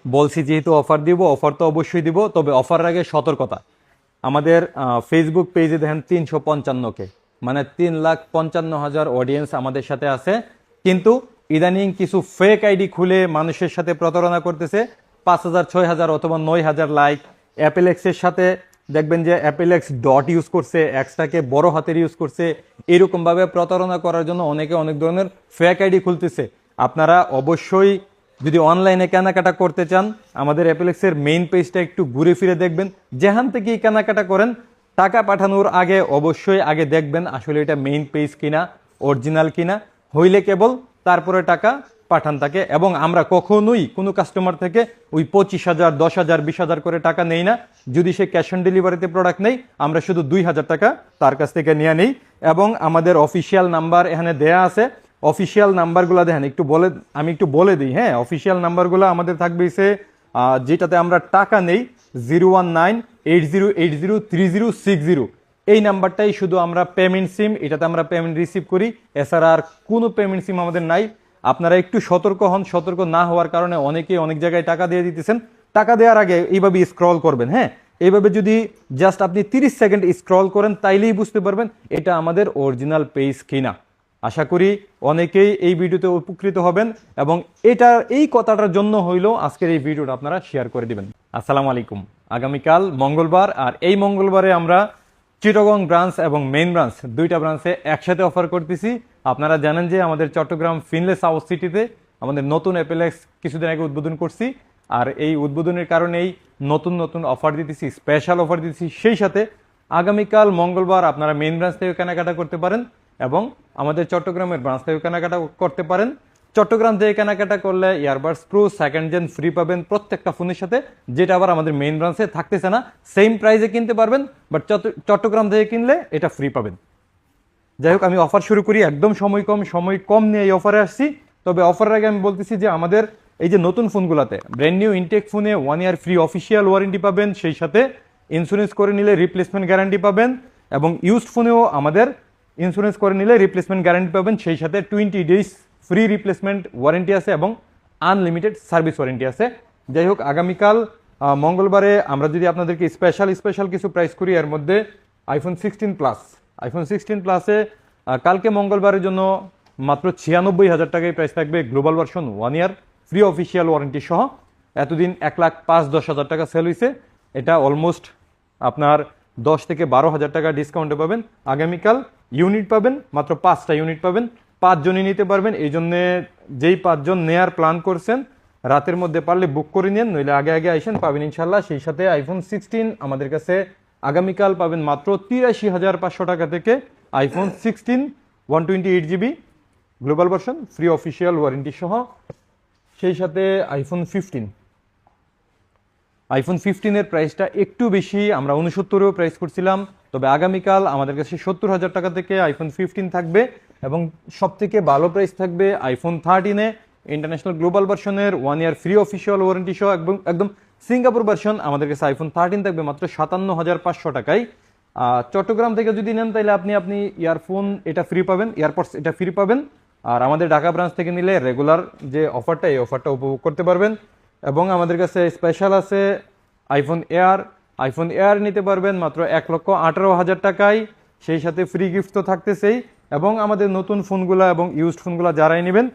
বলছি যেহেতু অফার দিব, অফার তো অবশ্যই দিব, তবে অফার আগে সতর্কতা। আমাদের ফেসবুক পেজে দেখেন 355K, মানে 3,55,000 অডিয়েন্স আমাদের সাথে আছে। কিন্তু ইদানিং কিছু ফেক আইডি খুলে মানুষের সাথে প্রতারণা করতেছে। 5,000, 6,000 অথবা 9,000 লাইক। অ্যাপেল এক্সের সাথে দেখবেন যে অ্যাপেল এক্স ডট ইউজ করছে, এক্সটাকে বড় হাতের ইউজ করছে। এরকমভাবে প্রতারণা করার জন্য অনেকে অনেক ধরনের ফেক আইডি খুলতেছে। আপনারা অবশ্যই যদি অনলাইনে কেনাকাটা করতে চান, আমাদের অ্যাপেলেক্সের মেইন পেজটা একটু ঘুরে ফিরে দেখবেন। যেখান থেকেই কেনাকাটা করেন, টাকা পাঠানোর আগে অবশ্যই আগে দেখবেন আসলে এটা মেইন পেজ কিনা, অরিজিনাল কিনা। হইলে কেবল তারপরে টাকা পাঠান তাকে। এবং আমরা কখনোই কোনো কাস্টমার থেকে ওই 25,000, 10,000, 20,000 করে টাকা নেই না। যদি সে ক্যাশ অন ডেলিভারিতে প্রোডাক্ট নেই, আমরা শুধু 2,000 টাকা তার কাছ থেকে নিয়ে নিই। এবং আমাদের অফিসিয়াল নাম্বার এখানে দেয়া আছে। অফিসিয়াল নাম্বারগুলো দেখেন, আমি একটু বলে দিই। হ্যাঁ, অফিসিয়াল নাম্বারগুলো আমাদের থাকবে যেটাতে আমরা টাকা নেই, 01980803060। এই নাম্বারটাই শুধু আমরা পেমেন্ট সিম, এটাতে আমরা পেমেন্ট রিসিভ করি। এছাড়া আর কোনো পেমেন্ট সিম আমাদের নাই। আপনারা একটু সতর্ক হন। সতর্ক না হওয়ার কারণে অনেকেই অনেক জায়গায় টাকা দিয়ে দিতেছেন। টাকা দেওয়ার আগে এইভাবে স্ক্রল করবেন। হ্যাঁ, এইভাবে যদি জাস্ট আপনি 30 সেকেন্ড স্ক্রল করেন, তাইলেই বুঝতে পারবেন এটা আমাদের অরিজিনাল পেজ কিনা। আশা করি অনেকেই এই ভিডিওতে উপকৃত হবেন এবং এই কথাটার জন্য হইলো আজকের এই ভিডিওটা আপনারা শেয়ার করে দিবেন। আসসালামু আলাইকুম। আগামীকাল মঙ্গলবার, আর এই মঙ্গলবারে আমরা চিটাগং ব্রাঞ্চ এবং মেইন ব্রাঞ্চ দুইটা ব্রাঞ্চে একসাথে অফার করতেছি। আপনারা জানেন যে আমাদের চট্টগ্রাম ফিনলে সাউথ সিটিতে আমাদের নতুন অ্যাপেলেক্স কিছুদিন আগে উদ্বোধন করছি। আর এই উদ্বোধনের কারণেই নতুন নতুন অফার দিতেছি, স্পেশাল অফার দিতেছি। সেই সাথে আগামীকাল মঙ্গলবার আপনারা মেইন ব্রাঞ্চ থেকে কেনাকাটা করতে পারেন এবং আমাদের চট্টগ্রামের ব্রাঞ্চ থেকে কেনাকাটা করতে পারেন। চট্টগ্রাম থেকে কেনাকাটা করলে earbuds pro second gen free পাবেন প্রত্যেকটা ফোনের সাথে, যেটা আবার আমাদের মেইন ব্রাঞ্চে থাকতেছে না। সেম প্রাইসে কিনতে পারবেন, বাট চট্টগ্রাম থেকে কিনলে এটা ফ্রি পাবেন। যাই হোক, আমি অফার শুরু করি। একদম সময় কম নিয়ে এই অফারে আসছি। তবে অফারের আগে আমি বলতেছি যে আমাদের এই যে নতুন ফোনগুলোতে ব্র্যান্ড নিউ ইনটেক ফোনে 1 ইয়ার ফ্রি অফিসিয়াল ওয়ারেন্টি পাবেন। সেই সাথে ইন্স্যুরেন্স করে নিলে রিপ্লেসমেন্ট গ্যারান্টি পাবেন। এবং ইউজড ফোনেও আমাদের ইন্স্যুরেন্স করে নিলে রিপ্লেসমেন্ট গ্যারান্টি পাবেন। সেই সাথে 20 ডেজ ফ্রি রিপ্লেসমেন্ট ওয়ারেন্টি আছে এবং আনলিমিটেড সার্ভিস ওয়ারেন্টি আছে। যাই হোক, আগামীকাল মঙ্গলবারে আমরা যদি আপনাদেরকে স্পেশাল কিছু প্রাইস করি, এর মধ্যে আইফোন 16 প্লাসে কালকে মঙ্গলবারের জন্য মাত্র 96,000 টাকায় প্রাইস থাকবে। গ্লোবাল ভার্সন 1 ইয়ার ফ্রি অফিসিয়াল ওয়ারেন্টি সহ। এতদিন 1,05,10,000 টাকা সেল হয়েছে, এটা অলমোস্ট আপনার 10 থেকে 12,000 টাকা ডিসকাউন্টে পাবেন। আগামীকাল ইউনিট পাবেন, মাত্র 5টা ইউনিট পাবেন। 5 জনই নিতে পারবেন। এই জন্যে যেই 5 জন নেয়ার প্ল্যান করছেন, রাতের মধ্যে পারলে বুক করে নিন, নইলে আগে আইসেন, পাবেন ইনশাল্লাহ। সেই সাথে আইফোন 16 আমাদের কাছে আগামীকাল পাবেন মাত্র 83,500 টাকা থেকে। IPhone 16 128GB global version free official warranty সহ। সেই সাথে আইফোন 15-এর প্রাইসটা একটু বেশি, আমরা 69-এও প্রাইস করছিলাম। তবে আগামীকাল আমাদের কাছে 70,000 টাকা থেকে আইফোন 15 থাকবে এবং সব থেকে ভালো প্রাইস থাকবে আইফোন 13-এ ইন্টারন্যাশনাল গ্লোবাল ভার্সনের 1 ইয়ার ফ্রি অফিসিয়াল ওয়ারেন্টি সহ। একদম সিঙ্গাপুর ভার্সন আমাদের কাছে আইফোন 13 থাকবে মাত্র 57,500 টাকায়। চট্টগ্রাম থেকে যদি নেন তাহলে আপনি ইয়ারফোন এটা ফ্রি পাবেন, এয়ারপডস এটা ফ্রি পাবেন। আর আমাদের ঢাকা ব্রাঞ্চ থেকে নিলে রেগুলার যে অফারটা, এই অফারটা উপভোগ করতে পারবেন। এবং আমাদের কাছে স্পেশাল আছে আইফোন এয়ার নিতে পারবেন মাত্র 1,18,000 টাকায়। সেই সাথে ফ্রি গিফট তো থাকতেছেই। এবং আমাদের নতুন ফোনগুলো এবং ইউজড ফোনগুলো যারাই নেবেন,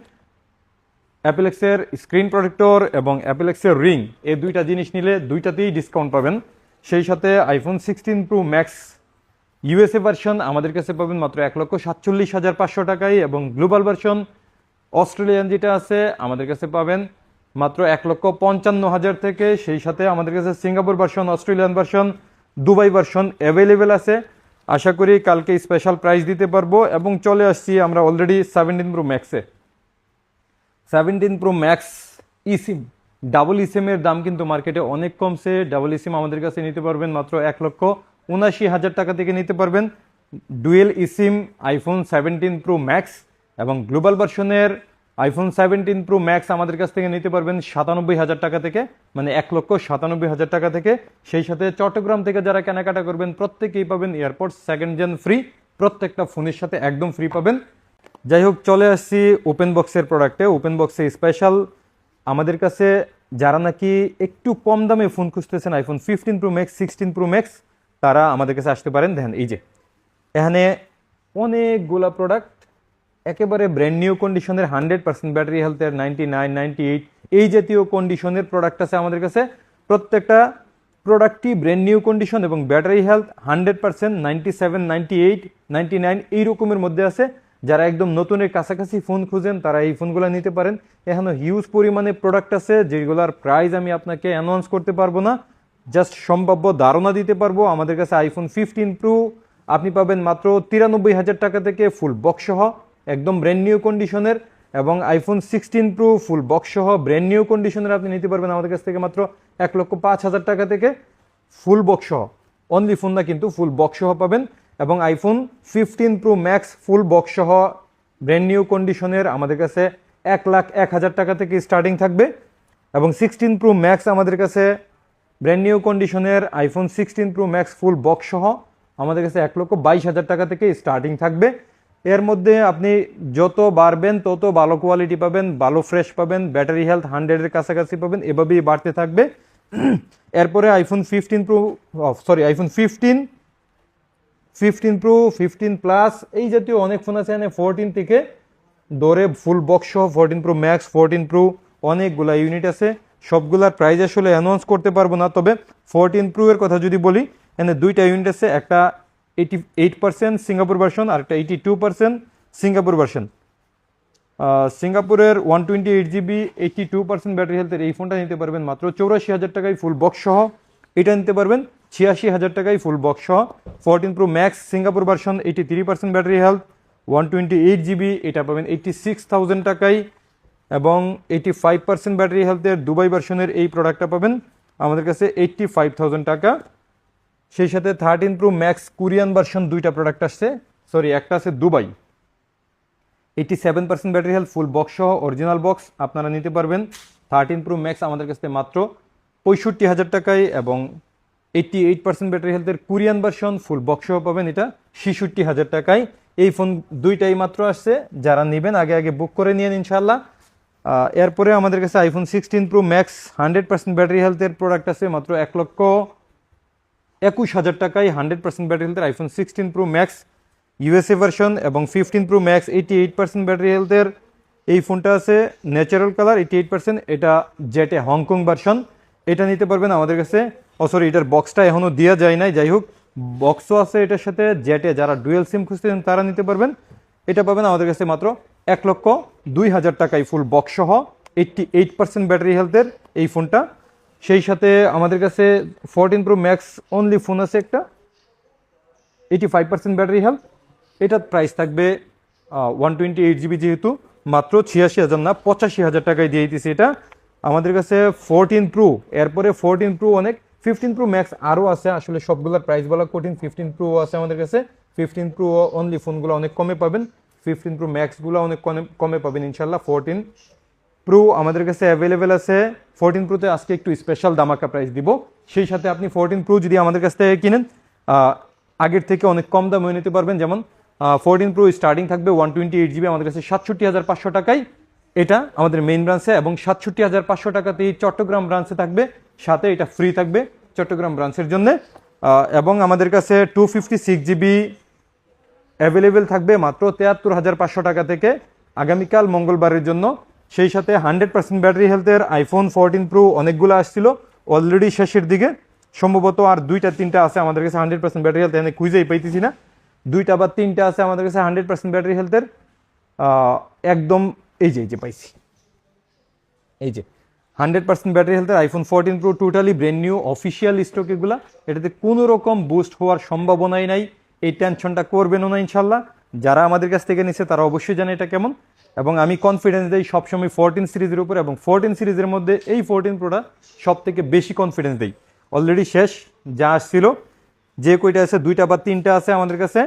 অ্যাপেলেক্সের স্ক্রিন প্রোটেক্টর এবং অ্যাপেলেক্সের রিং, এই দুইটা জিনিস নিলে দুইটাতেই ডিসকাউন্ট পাবেন। সেই সাথে iPhone 16 pro max USA version আমাদের কাছে পাবেন মাত্র 1,47,500 টাকায়। এবং গ্লোবাল ভার্সন অস্ট্রেলিয়ান যেটা আছে আমাদের কাছে পাবেন মাত্র 1,55,000 থেকে। সেই সাথে আমাদের কাছে Singapore version, Australian version, Dubai version available আছে। আশা করি কালকে স্পেশাল প্রাইস দিতে পারবো। এবং চলে আসছি আমরা অলরেডি 17 প্রো ম্যাক্সে। 17 প্রো ম্যাক্স ইসিম, ডাবল ইসিমের দাম কিন্তু মার্কেটে অনেক কমছে। ডাবল ইসিম আমাদের কাছে নিতে পারবেন মাত্র 1,79,000 টাকা থেকে নিতে পারবেন। Dual eSIM iPhone 17 pro max এবং গ্লোবাল ভার্সনের আইফোন 17 প্রো ম্যাক্স আমাদের কাছ থেকে নিতে পারবেন 97,000 টাকা থেকে, মানে 1,97,000 টাকা থেকে। সেই সাথে চট্টগ্রাম থেকে যারা কেনাকাটা করবেন প্রত্যেকেই পাবেন এয়ারপডস সেকেন্ড জেন ফ্রি, প্রত্যেকটা ফোনের সাথে একদম ফ্রি পাবেন। যাই হোক, চলে আসছি ওপেন বক্সের প্রোডাক্টে। ওপেন বক্সে স্পেশাল আমাদের কাছে যারা নাকি একটু কম দামে ফোন খুঁজতেছেন iPhone 15 pro max 16 pro max, তারা আমাদের কাছে আসতে পারেন। দেখেন এই যে এখানে অনেকগুলা প্রোডাক্ট একেবারে ব্র্যান্ড নিউ কন্ডিশনের 100% ব্যাটারি হেলথের 99, 98 এই জাতীয় কন্ডিশনের প্রোডাক্ট আছে আমাদের কাছে। প্রত্যেকটা প্রোডাক্টই ব্র্যান্ড নিউ কন্ডিশন এবং ব্যাটারি হেলথ 100%, 97, 98, 99 এই রকমের মধ্যে আছে। যারা একদম নতুনের কাছাকাছি ফোন খুঁজেন তারা এই ফোনগুলো নিতে পারেন। এখনো হিউজ পরিমাণে প্রোডাক্ট আছে যেগুলোর প্রাইস আমি আপনাকে অ্যানাউন্স করতে পারবো না, জাস্ট সম্ভাব্য ধারণা দিতে পারবো। আমাদের কাছে আইফোন 15 প্রো আপনি পাবেন মাত্র 93,000 টাকা থেকে ফুল বক্স সহ একদম ব্র্যান্ড নিউ কন্ডিশনের, এবং আইফোন 16 প্রো ফুল বক্স সহ ব্র্যান্ড নিউ কন্ডিশনের আপনি নিতে পারবেন আমাদের কাছ থেকে মাত্র 1,05,000 টাকা থেকে ফুল বক্স সহ। অনলি ফোন না কিন্তু ফুল বক্স সহ পাবেন। এবং iPhone 15 pro max full box সহ ব্র্যান্ড নিউ কন্ডিশনের আমাদের কাছে 1,01,000 টাকা থেকে স্টার্টিং থাকবে। এবং 16 প্রো ম্যাক্স আমাদের কাছে ব্র্যান্ড নিউ কন্ডিশনের iPhone 16 pro max full box সহ আমাদের কাছে 1,22,000 টাকা থেকে স্টার্টিং থাকবে। এর মধ্যে আপনি যত বাড়বেন তত ভালো কোয়ালিটি পাবেন, ভালো ফ্রেশ পাবেন, ব্যাটারি হেলথ 100-এর কাছাকাছি পাবেন, এভাবেই বাড়তে থাকবে। এরপরে iPhone 15 pro iPhone 15 pro 15 plus এই জাতীয় অনেক ফোন আছে। এখানে 14 থেকে ধরে ফুল বক্স সহ 14 প্রো ম্যাক্স 14 প্রো অনেকগুলা ইউনিট আছে। সবগুলার প্রাইস আসলে অ্যানাউন্স করতে পারবো না, তবে 14 প্রো এর কথা যদি বলি, এখানে দুইটা ইউনিট আছে, একটা 88% সিঙ্গাপুর ভার্সন আর একটা 82% সিঙ্গাপুর ভার্সন। সিঙ্গাপুরের 128GB 82% ব্যাটারি হেলথের এই ফোনটা নিতে পারবেন মাত্র 84,000 টাকায় ফুল বক্স সহ। এটা নিতে পারবেন 86,000 টাকায় ফুল বক্স সহ। 14 pro max Singapore version 83% battery health 128GB, এটা পাবেন 86,000 টাকায়। এবং 85% ব্যাটারি হেলথের দুবাই ভার্সনের এই প্রোডাক্টটা পাবেন আমাদের কাছে 85,000 টাকা। সেই সাথে 13 প্রো ম্যাক্স কোরিয়ান ভার্সন দুইটা প্রোডাক্ট আসছে, একটা আছে Dubai 87% battery health full box সহ অরিজিনাল বক্স আপনারা নিতে পারবেন 13 প্রো ম্যাক্স আমাদের কাছে মাত্র 65,000 টাকায়। এবং 88% ব্যাটারি হেলথের কোরিয়ান ভার্সন ফুল বক্স সহ পাবেন এটা 66,000 টাকায়। এই ফোন দুইটাই মাত্র আসছে, যারা নেবেন আগে আগে বুক করে নিয়েন ইনশাল্লাহ। এরপরে আমাদের কাছে আইফোন 16 প্রো ম্যাক্স 100% ব্যাটারি হেলথের প্রোডাক্ট আছে মাত্র 1,21,000 টাকায় 100% ব্যাটারি হেলথের iPhone 16 pro max USA version. এবং 15 প্রো ম্যাক্স 88% ব্যাটারি হেলথের এই ফোনটা আছে ন্যাচারাল কালার 88%, এটা জেটে হংকং ভার্সন। এটা নিতে পারবেন আমাদের কাছে। এটার বক্সটা এখনও দেওয়া যায় নাই, যাই হোক বক্সও আছে এটার সাথে। জেটে যারা ডুয়েল সিম খুঁজতেছেন তারা নিতে পারবেন। এটা পাবেন আমাদের কাছে মাত্র 1,02,000 টাকায় ফুল বক্স সহ 88% ব্যাটারি হেলথের এই ফোনটা। সেই সাথে আমাদের কাছে 14 প্রো ম্যাক্স অনলি ফোন আছে একটা 85% ব্যাটারি হেলথ, এটার প্রাইস থাকবে 128GB, যেহেতু মাত্র 86,000 না 85,000 টাকায় দিয়ে দিতেছি এটা আমাদের কাছে 14 প্রো। এরপরে 14 প্রো অনেক, 15 প্রো ম্যাক্স আরও আছে, আসলে সবগুলোর প্রাইস বলা কঠিন। 15 প্রো আছে আমাদের কাছে, 15 প্রো অনলি ফোনগুলো অনেক কমে পাবেন, 15 প্রো ম্যাক্সগুলো অনেক কমে পাবেন ইনশাল্লাহ। 14 প্রো আমাদের কাছে অ্যাভেলেবেল আছে। 14 প্রোতে আজকে একটু স্পেশাল দামাকা প্রাইস দিব। সেই সাথে আপনি 14 প্রো যদি আমাদের কাছ থেকে কিনেন আগের থেকে অনেক কম দামে নিতে পারবেন। যেমন 14 প্রো স্টার্টিং থাকবে 128GB আমাদের কাছে 67,500 টাকায়, এটা আমাদের মেইন ব্রাঞ্চে। এবং 67,500 টাকাতেই চট্টগ্রাম ব্রাঞ্চে থাকবে, সাথে এটা ফ্রি থাকবে চট্টগ্রাম ব্রাঞ্চের জন্য। এবং আমাদের কাছে 256GB অ্যাভেলেবেল থাকবে মাত্র 73,500 টাকা থেকে আগামীকাল মঙ্গলবারের জন্য। সেই সাথে 100% ব্যাটারি হেলথের আইফোন 14 প্রো অনেকগুলো আসছিল, অলরেডি শেষের দিকে, সম্ভবত আর 2-3টা আছে আমাদের কাছে 100% ব্যাটারি হেলথ, এনে খুঁজেই পাইতেছি না। 2টা বা 3টা আছে আমাদের কাছে 100% ব্যাটারি হেলথের একদম এই যে পাইছি, এই যে 100% ব্যাটারি হেলথের iPhone 14 pro totally brand new official stock এগুলা। এটাতে কোনো রকম বুস্ট হওয়ার সম্ভাবনাই নাই, এই টেনশনটা করবেনও না ইনশাল্লাহ। যারা আমাদের কাছ থেকে নিচ্ছে তারা অবশ্যই জানে এটা কেমন। এবং আমি কনফিডেন্স দিই সবসময় 14 সিরিজের উপর, এবং 14 সিরিজের মধ্যে এই 14 প্রোটা সব থেকে বেশি কনফিডেন্স দিই। অলরেডি শেষ যা আসছিল, যে কয়টা আছে 2টা বা 3টা আছে আমাদের কাছে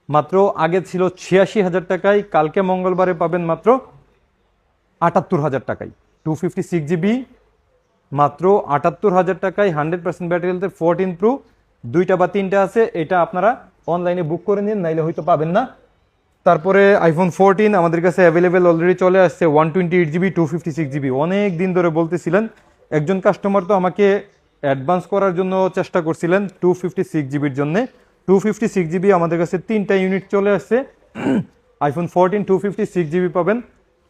মাত্র, আগে ছিল 86,000 টাকায়, কালকে মঙ্গলবারে পাবেন মাত্র 78,000 টাকায়। 256GB মাত্র 78,000 টাকায় 100% ব্যাটারি হেলথের 14 প্রো। 2টা বা 3টা আছে, এটা আপনারা অনলাইনে বুক করে নিন, নাইলে হয়তো পাবেন না। তারপরে আইফোন 14 আমাদের কাছে অ্যাভেলেবেল অলরেডি চলে আসছে 128GB 256GB। অনেক দিন ধরে বলতেছিলেন একজন কাস্টমার তো আমাকে অ্যাডভান্স করার জন্য চেষ্টা করছিলেন 256 জিবির জন্য। 256 জিবি আমাদের কাছে 3টা ইউনিট চলে আসছে। আইফোন 14 256 জিবি পাবেন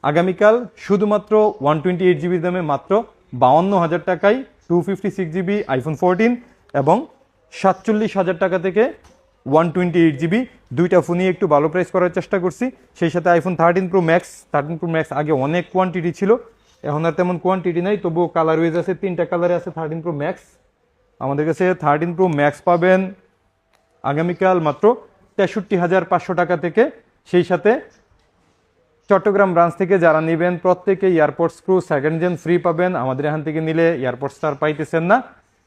আগামীকাল শুধুমাত্র 128 জিবির দামে মাত্র 52,000 টাকায় 256 জিবি আইফোন 14 এবং 47,000 টাকা থেকে 128 জিবি। দুইটা ফোনই একটু ভালো প্রাইস করার চেষ্টা করছি। সেই সাথে আইফোন 13 প্রো ম্যাক্স আগে অনেক কোয়ান্টিটি ছিল, এখন আর তেমন কোয়ান্টিটি নাই, তবুও কালার ওয়াইজ আছে, 3টা কালারে আছে 13 প্রো ম্যাক্স। আমাদের কাছে 13 প্রো ম্যাক্স পাবেন আগামীকাল মাত্র 63,500 টাকা থেকে। সেই সাথে চট্টগ্রাম ব্রাঞ্চ থেকে যারা নেবেন প্রত্যেকে earbuds pro second gen free পাবেন। আমাদের এখান থেকে নিলে এয়ারপোর্টস আর পাইতেছেন না।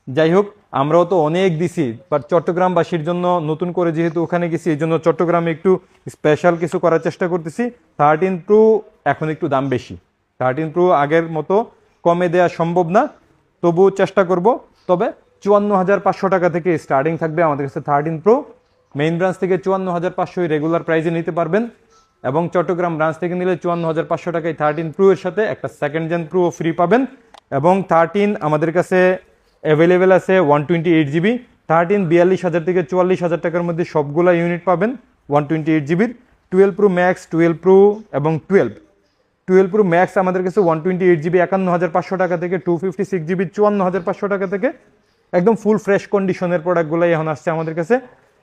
যাই হোক, আমরাও তো অনেক দিছি, বাট চট্টগ্রামবাসীর জন্য নতুন করে যেহেতু ওখানে গেছি, এই জন্য চট্টগ্রামে একটু স্পেশাল কিছু করার চেষ্টা করতেছি। 13 প্রো এখন একটু দাম বেশি, 13 প্রো আগের মতো কমে দেওয়া সম্ভব না, তবু চেষ্টা করব। তবে 54,500 টাকা থেকে স্টার্টিং থাকবে আমাদের কাছে 13 প্রো। মেইন ব্রাঞ্চ থেকে 54,500 রেগুলার প্রাইসে নিতে পারবেন, এবং চট্টগ্রাম ব্রাঞ্চ থেকে নিলে 54,500 টাকায় 13 প্রো এর সাথে একটা সেকেন্ড জেন প্রো ফ্রি পাবেন। এবং 13 আমাদের কাছে অ্যাভেলেবেল আছে 128 জিবি। 13 42,000 থেকে 44,000 টাকার মধ্যে সবগুলা ইউনিট পাবেন 128 জিবির। 12 প্রো ম্যাক্স, 12 প্রো এবং 12 প্রো ম্যাক্স আমাদের কাছে 128 জিবি 51,500 টাকা থেকে, 256 জিবি 54,500 টাকা থেকে। একদম ফুল ফ্রেশ কন্ডিশনের প্রোডাক্টগুলাই এখন আসছে আমাদের কাছে।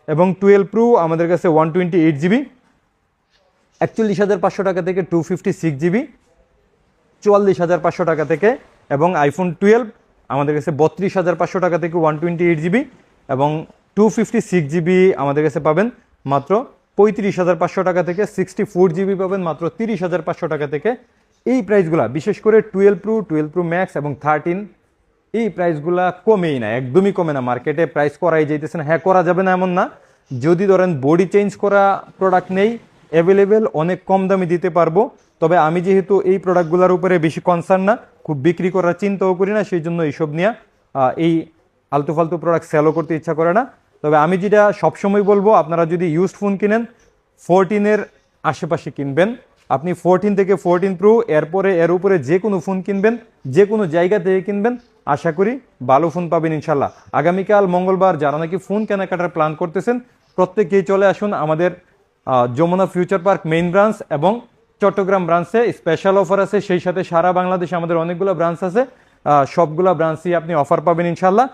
এবং 12 প্রো আমাদের কাছে 128 জিবি 41,500 টাকা থেকে, 256 জিবি 44,500 টাকা থেকে। এবং আইফোন 12 আমাদের কাছে 32,500 টাকা থেকে 128 জিবি, এবং 256 জিবি আমাদের কাছে পাবেন মাত্র 35,500 টাকা থেকে। 64 জিবি পাবেন মাত্র 30,500 টাকা থেকে। এই প্রাইসগুলা বিশেষ করে 12 প্রো, 12 প্রো ম্যাক্স এবং 13 এই প্রাইসগুলা কমেই না, একদমই কমে না। মার্কেটে প্রাইস করাই যাইতেছে না। হ্যাঁ, করা যাবে না এমন না, যদি ধরেন বডি চেঞ্জ করা প্রোডাক্ট নেই অ্যাভেলেবেল, অনেক কম দামে দিতে পারবো। তবে আমি যেহেতু এই প্রোডাক্টগুলোর উপরে বেশি কনসার্ন না, খুব বিক্রি করার চিন্তাও করি না, সেই জন্য এইসব নিয়ে এই আলতু ফালতু প্রোডাক্ট সেলও করতে ইচ্ছা করে না। তবে আমি যেটা সবসময় বলবো, আপনারা যদি ইউজড ফোন কিনেন 14-এর আশেপাশে কিনবেন। আপনি 14 থেকে 14 প্রো এরপরে এর উপরে যে কোনো ফোন কিনবেন, যে কোনো জায়গা থেকে কিনবেন, আশা করি ভালো ফোন পাবেন ইনশাল্লাহ। আগামীকাল মঙ্গলবার যারা নাকি ফোন কেনাকাটার প্ল্যান করতেছেন প্রত্যেকেই চলে আসুন আমাদের Jamuna future park main branch এবং চট্টগ্রাম ব্রাঞ্চে স্পেশাল অফার আছে। সেই সাথে সারা বাংলাদেশে আমাদের অনেকগুলো ব্রাঞ্চ আছে, সবগুলো ব্রাঞ্চেই আপনি অফার পাবেন ইনশাল্লাহ।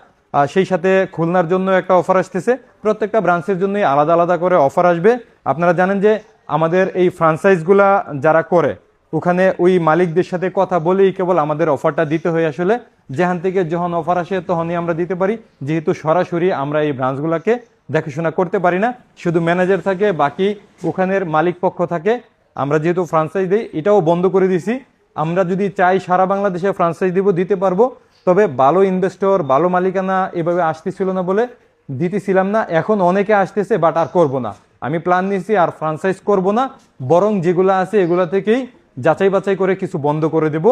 সেই সাথে খুলনার জন্য একটা অফার আসতেছে, প্রত্যেকটা ব্রাঞ্চের জন্যই আলাদা আলাদা করে অফার আসবে। আপনারা জানেন যে আমাদের এই ফ্রাঞ্চাইজগুলা যারা করে ওখানে ওই মালিকদের সাথে কথা বলেই কেবল আমাদের অফারটা দিতে হয়। আসলে যেখান থেকে যখন অফার আসে তখনই আমরা দিতে পারি, যেহেতু সরাসরি আমরা এই ব্রাঞ্চগুলোকে দেখাশোনা করতে পারি না, শুধু ম্যানেজার থাকে, বাকি ওখানের মালিক পক্ষ থাকে। আমরা যেহেতু ফ্রাঞ্চাইজ দিই, এটাও বন্ধ করে দিছি। আমরা যদি চাই সারা বাংলাদেশে ফ্রাঞ্চাইজ দিতে পারবো, তবে ভালো ইনভেস্টর, ভালো মালিকানা এভাবে আসতেছিল না বলে দিতেছিলাম না। এখন অনেকে আসতেছে, বাট আর করবো না। আমি প্ল্যান নিয়েছি আর ফ্রাঞ্চাইজ করব না, বরং যেগুলো আছে এগুলো থেকেই যাচাই বাছাই করে কিছু বন্ধ করে দেব।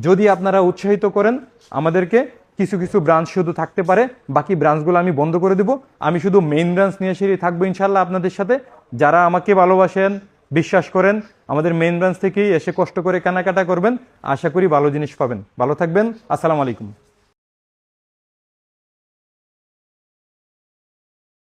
যদি আপনারা উৎসাহিত করেন আমাদেরকে, কিছু কিছু ব্রাঞ্চ শুধু থাকতে পারে, বাকি ব্রাঞ্চগুলো আমি বন্ধ করে দেব। আমি শুধু মেইন ব্রাঞ্চ নিয়ে এসে থাকবো ইনশাল্লাহ আপনাদের সাথে। যারা আমাকে ভালোবাসেন, বিশ্বাস করেন, আমাদের মেইন ব্রাঞ্চ থেকেই এসে কষ্ট করে কেনাকাটা করবেন, আশা করি ভালো জিনিস পাবেন। ভালো থাকবেন, আসসালামু আলাইকুম।